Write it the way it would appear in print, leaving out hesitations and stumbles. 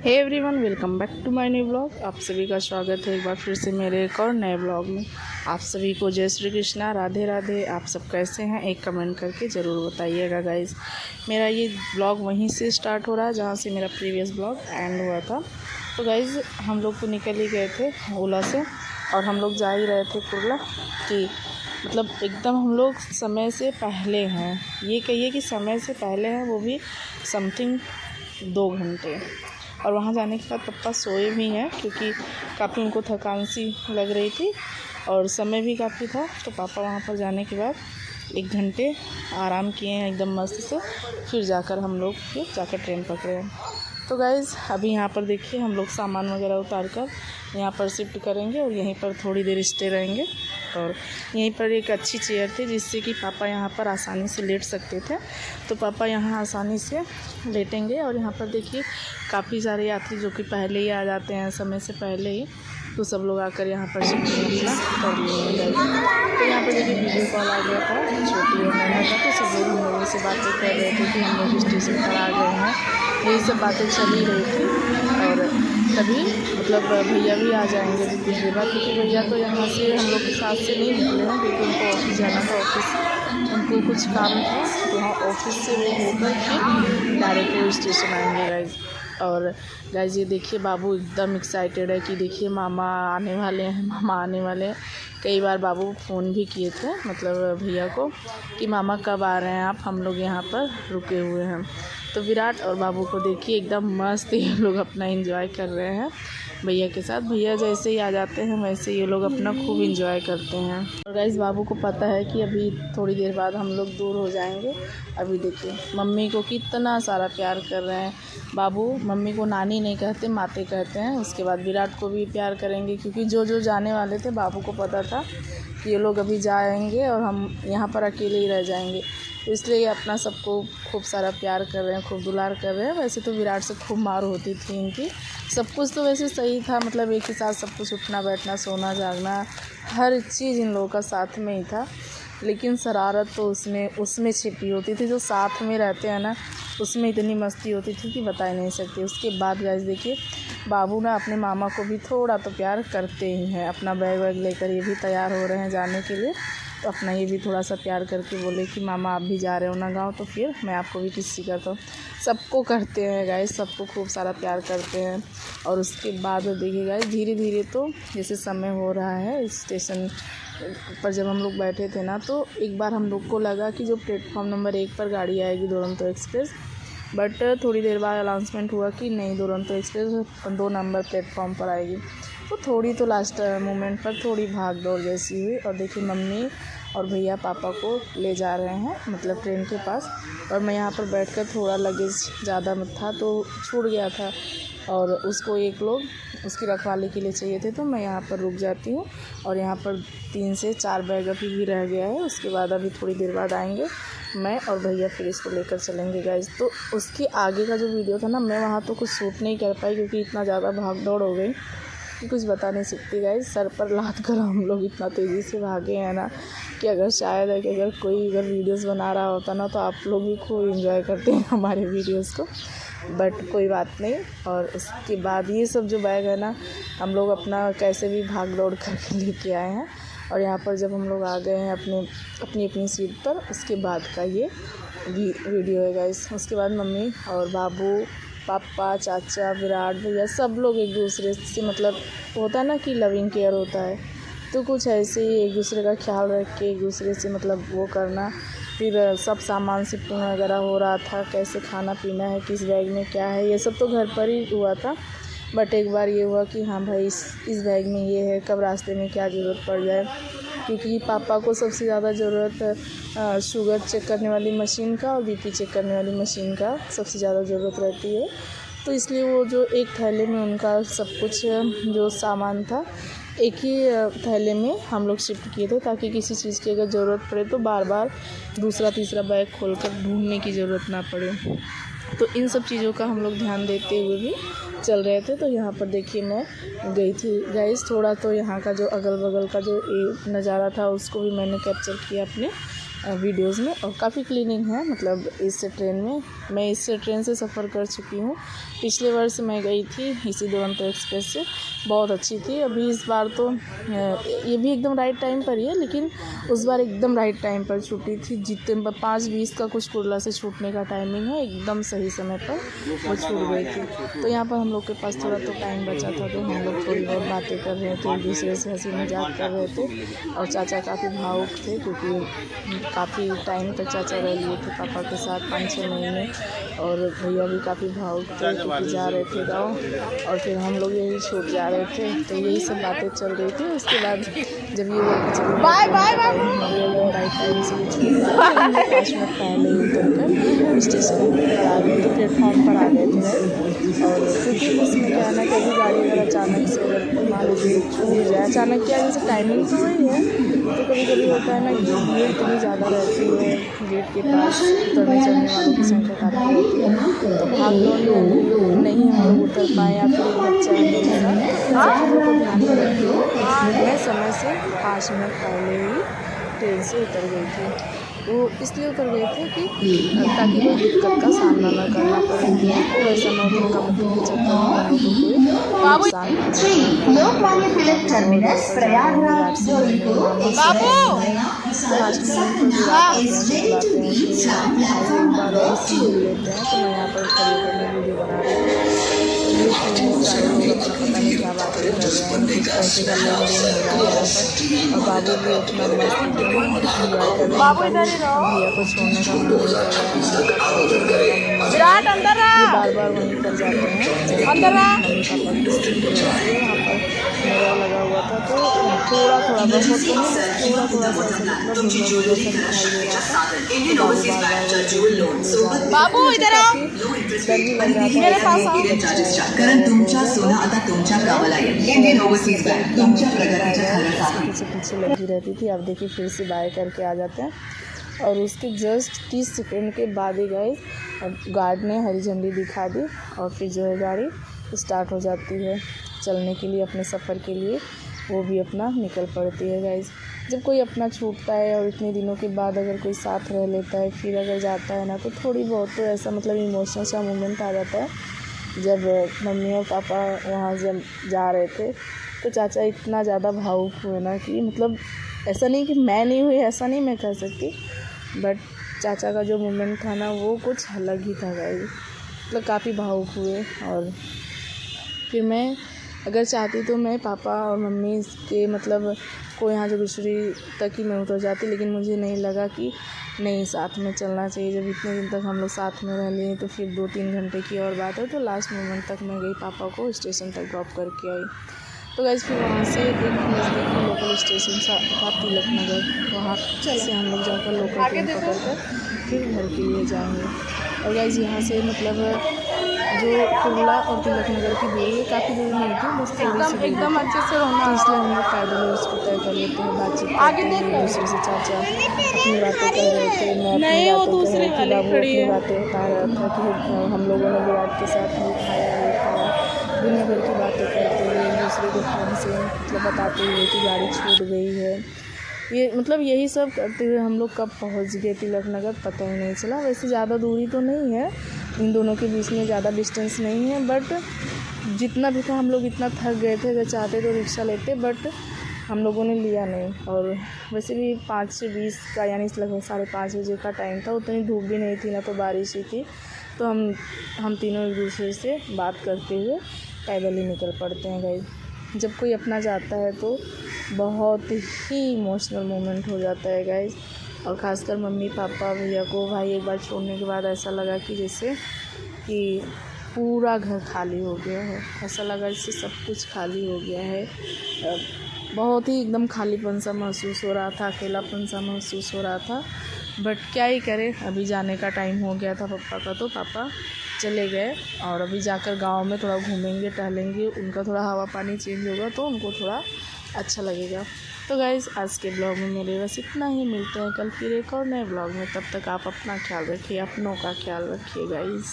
Hey everyone, welcome back to my new blog. आप सभी का स्वागत है एक बार फिर से मेरे एक और नए ब्लॉग में। आप सभी को जय श्री कृष्णा, राधे राधे। आप सब कैसे हैं एक कमेंट करके ज़रूर बताइएगा गाइज़। मेरा ये ब्लॉग वहीं से स्टार्ट हो रहा है जहाँ से मेरा प्रीवियस ब्लॉग एंड हुआ था। तो गाइज़ हम लोग तो निकल ही गए थे ओला से और हम लोग जा ही रहे थे कुर्ला कि मतलब एकदम हम लोग समय से पहले हैं। ये कहिए कि समय से पहले हैं, वो भी समथिंग 2 घंटे। और वहाँ जाने के बाद पप्पा सोए भी हैं क्योंकि काफ़ी उनको थकान सी लग रही थी और समय भी काफ़ी था। तो पापा वहाँ पर जाने के बाद 1 घंटे आराम किए हैं एकदम मस्त से। फिर जाकर हम लोग ट्रेन पकड़े हैं। तो गाइज़ अभी यहाँ पर देखिए हम लोग सामान वगैरह उतार कर यहाँ पर शिफ्ट करेंगे और यहीं पर थोड़ी देर स्टे रहेंगे। और यहीं पर एक अच्छी चेयर थी जिससे कि पापा यहाँ पर आसानी से लेट सकते थे। तो पापा यहाँ आसानी से लेटेंगे। और यहाँ पर देखिए काफ़ी सारे यात्री जो कि पहले ही आ जाते हैं समय से पहले ही, तो सब लोग आकर यहाँ पर शिफ्ट अपना कर लेंगे। तो यहाँ पर देखिए वीडियो कॉल आ गया था छोटी और नैना का। तो सब लोग हम लोगों से बातें कर रहे थे कि हम लोग स्टेशन पर आ गए हैं, यही सब बातें चल ही रही थी। और तभी मतलब भैया भी आ जाएंगे कुछ देर बाद, क्योंकि भैया तो यहाँ से हम लोग के साथ से नहीं निकले हैं क्योंकि उनको ऑफिस जाना था। ऑफिस उनको कुछ काम था तो वहाँ ऑफिस से वो होकर फिर डायरेक्ट वो स्टेशन आएंगे गाइज। और गाइज ये देखिए बाबू एकदम एक्साइटेड है कि देखिए मामा आने वाले हैं, मामा आने वाले हैं। कई बार बाबू फ़ोन भी किए थे मतलब भैया को कि मामा कब आ रहे हैं आप, हम लोग यहाँ पर रुके हुए हैं। तो विराट और बाबू को देखिए एकदम मस्त ये लोग अपना एंजॉय कर रहे हैं भैया के साथ। भैया जैसे ही आ जाते हैं वैसे ये लोग अपना खूब एंजॉय करते हैं। और गाइस बाबू को पता है कि अभी थोड़ी देर बाद हम लोग दूर हो जाएंगे। अभी देखिए मम्मी को कितना सारा प्यार कर रहे हैं। बाबू मम्मी को नानी नहीं कहते, माते कहते हैं। उसके बाद विराट को भी प्यार करेंगे क्योंकि जो जाने वाले थे बाबू को पता था कि ये लोग अभी जाएंगे और हम यहाँ पर अकेले ही रह जाएंगे। तो इसलिए ये अपना सबको खूब सारा प्यार कर रहे हैं, खूब दुलार कर रहे हैं। वैसे तो विराट से खूब मार होती थी इनकी। सब कुछ तो वैसे सही था, मतलब एक ही साथ सब कुछ उठना बैठना सोना जागना हर चीज़ इन लोगों का साथ में ही था। लेकिन शरारत तो उसमें छिपी होती थी। जो साथ में रहते हैं ना उसमें इतनी मस्ती होती थी कि बता ही नहीं सकती। उसके बाद गाइस देखिए बाबू ना अपने मामा को भी थोड़ा तो प्यार करते ही हैं। अपना बैग वैग लेकर ये भी तैयार हो रहे हैं जाने के लिए। तो अपना ये भी थोड़ा सा प्यार करके बोले कि मामा आप भी जा रहे हो ना गाँव, तो फिर मैं आपको भी किसी करता हूँ। सबको करते हैं गाइस, सबको खूब सारा प्यार करते हैं। और उसके बाद देखिए गाइस धीरे धीरे तो जैसे समय हो रहा है स्टेशन पर जब हम लोग बैठे थे ना तो एक बार हम लोग को लगा कि जो प्लेटफॉर्म नंबर 1 पर गाड़ी आएगी दुरंतो एक्सप्रेस, बट थोड़ी देर बाद अनाउंसमेंट हुआ कि नहीं दुरंतो एक्सप्रेस 2 नंबर प्लेटफॉर्म पर आएगी। तो थोड़ी तो लास्ट मोमेंट पर थोड़ी भाग दौड़ जैसी हुई। और देखिए मम्मी और भैया पापा को ले जा रहे हैं मतलब ट्रेन के पास। और मैं यहाँ पर बैठकर थोड़ा लगेज ज़्यादा था तो छूट गया था और उसको एक लोग उसकी रखवाली के लिए चाहिए थे, तो मैं यहाँ पर रुक जाती हूँ। और यहाँ पर 3 से 4 बैग अभी भी रह गया है। उसके बाद अभी थोड़ी देर बाद आएंगे मैं और भैया, फिर इसको लेकर चलेंगे गाइज। तो उसके आगे का जो वीडियो था ना मैं वहाँ तो कुछ शूट नहीं कर पाई क्योंकि इतना ज़्यादा भाग दौड़ हो गई कि कुछ बता नहीं सकती गाइज। सर पर लाद कर हम लोग इतना तेज़ी से भागे हैं ना कि अगर शायद है कि अगर कोई वीडियोस बना रहा होता ना तो आप लोग भी खूब एंजॉय करते हैं हमारे वीडियोस को, बट कोई बात नहीं। और उसके बाद ये सब जो बैग है ना हम लोग अपना कैसे भी भाग दौड़ करके लेके आए हैं। और यहाँ पर जब हम लोग आ गए हैं अपनी सीट पर, उसके बाद का ये वीडियो है गाइस। उसके बाद मम्मी और बाबू पापा चाचा विराट भैया सब लोग एक दूसरे से मतलब होता है ना कि लविंग केयर होता है, तो कुछ ऐसे ही एक दूसरे का ख्याल रख के एक दूसरे से मतलब वो करना। फिर सब सामान शिफ्टिंग वगैरह हो रहा था, कैसे खाना पीना है, किस बैग में क्या है, ये सब तो घर पर ही हुआ था। बट एक बार ये हुआ कि हाँ भाई इस बैग में ये है, कब रास्ते में क्या ज़रूरत पड़ जाए। क्योंकि पापा को सबसे ज़्यादा ज़रूरत शुगर चेक करने वाली मशीन का और बीपी चेक करने वाली मशीन का सबसे ज़्यादा ज़रूरत रहती है। तो इसलिए वो जो एक थैले में उनका सब कुछ जो सामान था एक ही थैले में हम लोग शिफ्ट किए थे, ताकि किसी चीज़ की अगर ज़रूरत पड़े तो बार बार दूसरा तीसरा बैग खोलकर ढूंढने की ज़रूरत ना पड़े। तो इन सब चीज़ों का हम लोग ध्यान देते हुए भी चल रहे थे। तो यहाँ पर देखिए मैं गई थी गाइस, थोड़ा तो यहाँ का जो अगल बगल का जो नज़ारा था उसको भी मैंने कैप्चर किया अपने वीडियोस में। और काफ़ी क्लीनिंग है, मतलब इस ट्रेन में, मैं इस ट्रेन से सफ़र कर चुकी हूँ। पिछले वर्ष मैं गई थी इसी दुरंतो एक्सप्रेस से, बहुत अच्छी थी। अभी इस बार तो ये भी एकदम राइट टाइम पर ही है, लेकिन उस बार एकदम राइट टाइम पर छूटी थी। जितने 5:20 का कुछ कुर्ला से छूटने का टाइमिंग है, एकदम सही समय पर वो छूट गई थी। तो यहाँ पर हम लोग के पास थोड़ा तो टाइम बचा था, तो हम लोग थोड़ी बहुत बातें कर रहे थे, एक दूसरे से हंसी मजाक कर रहे थे। और चाचा काफ़ी भावुक थे, क्योंकि काफ़ी टाइम तक चाचा रह लिए थे पापा के साथ, 5-6 महीने। और भैया भी काफ़ी भावुक थे, क्योंकि जा रहे थे गाँव, और फिर हम लोग यही छूट जा रहे थे। तो यही सब बातें चल रही थी। उसके बाद जब ये लोग चले बाय बाय एकदम राइट टाइम से छूट 5 मिनट पहले ही उतर कर स्टेशन पर आ गए थे, प्लेटफॉर्म पर आ गए थे। और क्योंकि उसमें क्या है ना, कभी गाड़ी अगर अचानक से अगर मान लीजिए छूट जाए अचानक, क्या जैसे टाइमिंग तो वही है, तो कभी कभी होता है ना कि भीड़ इतनी ज़्यादा रहती है गेट के पास, उतरने चढ़ने वालों की संख्या काफ़ी रहती है। तो भाग दौड़ में नहीं हम लोग उतर पाए, या फिर एक बच्चा है मेरे साथ, चीज़ों को ध्यान में रखते हुए मैं समय से 5 मिनट पहले ही ट्रेन से उतर गई थी। वो इसलिए उतर गए थे कि ताकि कोई दिक्कत का सामना न करना पड़े, तो ऐसा न हो धक्का मुक्की के चक्कर में हम लोग को कोई नुकसान। लोकमान्य तिलक टर्मिनस प्रयागराज जबलपुर लास्ट में बुलाते हैं कि एक बार और सीख लेते हैं। तो मैं यहाँ पर खड़े करने वीडियो बना रही थी। ये सारे लोग अपना पता नहीं क्या बातें कर रहे हैं, कुछ पैसे का लेन देन हो रहा है यहाँ पर। और बाबू भी अपना मस्ती कर रहे हैं, भैया को छोड़ने का मन नहीं कर रहा है। विराट अंदर बार बार वहीं पर जाते हैं अंदर मम्मी पापा की वहाँ पर मेरा लगा हुआ था। तो थोड़ा थोड़ा बहुत तो नहीं, थोड़ा थोड़ा सा मतलब वीडियो जैसा दिखाई दे रहा था। बाबू इधर आओ, डर भी लग रहा था मेरे पास आओ। कारण तुमच्या सोना आता तुमच्या गावाला येईल। इंडियन ओव्हरसीज बँक तुमच्या प्रगतीच्या खरं पीछे पीछे लगी रहती थी। अब देखिए फिर से बाय करके आ जाते हैं, और उसके जस्ट 30 सेकंड के बाद ही गए गार्ड ने हरी झंडी दिखा दी, और फिर जो है गाड़ी स्टार्ट हो जाती है चलने के लिए, अपने सफ़र के लिए वो भी अपना निकल पड़ती है गाइज़। जब कोई अपना छूटता है और इतने दिनों के बाद अगर कोई साथ रह लेता है, फिर अगर जाता है ना, तो थोड़ी बहुत तो ऐसा मतलब इमोशनल सा मोमेंट आ जाता है। जब मम्मी और पापा वहाँ जब जा रहे थे, तो चाचा इतना ज़्यादा भावुक हुए ना कि मतलब ऐसा नहीं कि मैं नहीं हुई, ऐसा नहीं मैं कह सकती, बट चाचा का जो मोमेंट था ना, वो कुछ अलग ही था गाइस। मतलब काफ़ी भावुक हुए। और फिर मैं अगर चाहती तो मैं पापा और मम्मी के मतलब को यहाँ जो दूसरी तक ही मैं उतर जाती, लेकिन मुझे नहीं लगा कि नहीं साथ में चलना चाहिए। जब इतने दिन तक हम लोग साथ में रह लिए, तो फिर 2-3 घंटे की और बात है, तो लास्ट मोमेंट तक मैं गई, पापा को स्टेशन तक ड्रॉप करके आई। तो गाइस फिर वहाँ से एक नज़दीकी लोकल स्टेशन था तिलक नगर, वहाँ से हम लोग जाकर लोकल ट्रेन पकड़ कर फिर घर के लिए जाएंगे। और गाइस यहाँ से मतलब जो कुर्ला और तिलक नगर की दूरी है, काफ़ी दूर नहीं थी, बस थोड़ी सी एकदम अच्छे से रहना, तो इसलिए हम लोग पैदल उसको तय कर लेते हैं। बातचीत करते हैं एक दूसरे से। चाचा अपनी बातें कर रहे थे, मैं अपनी बातें कर रही थी, बाबू अपनी बातें बता रहा था कि हम लोगों ने विराट के साथ ये खाया वो खाया, दुनिया भर की बातें करते हुए एक दूसरे को फ़ोन से मतलब बताते हुए कि गाड़ी छूट गई है। ये मतलब यही सब करते हुए हम लोग कब पहुंच गए तिलक नगर पता ही नहीं चला। वैसे ज़्यादा दूरी तो नहीं है, इन दोनों के बीच में ज़्यादा डिस्टेंस नहीं है, बट जितना भी था हम लोग इतना थक गए थे, अगर चाहते तो रिक्शा लेते, बट हम लोगों ने लिया नहीं। और वैसे भी 5 से 20 का यानी लगभग 5:30 बजे का टाइम था, उतनी धूप भी नहीं थी, ना तो बारिश ही थी। तो हम तीनों एक दूसरे से बात करते हुए पैदल ही निकल पड़ते हैं गाइस। जब कोई अपना जाता है तो बहुत ही इमोशनल मोमेंट हो जाता है गाइस। और ख़ासकर मम्मी पापा भैया को भाई एक बार छोड़ने के बाद ऐसा लगा कि जैसे कि पूरा घर खाली हो गया है, ऐसा लगा जैसे सब कुछ खाली हो गया है। बहुत ही एकदम खालीपन सा महसूस हो रहा था, अकेलापन सा महसूस हो रहा था। बट क्या ही करें, अभी जाने का टाइम हो गया था पापा का, तो पापा चले गए। और अभी जाकर गांव में थोड़ा घूमेंगे टहलेंगे, उनका थोड़ा हवा पानी चेंज होगा तो उनको थोड़ा अच्छा लगेगा। तो गाइज़ आज के ब्लॉग में मेरे बस इतना ही। मिलते हैं कल फिर एक और नए ब्लॉग में। तब तक आप अपना ख्याल रखिए, अपनों का ख्याल रखिए गाइज़।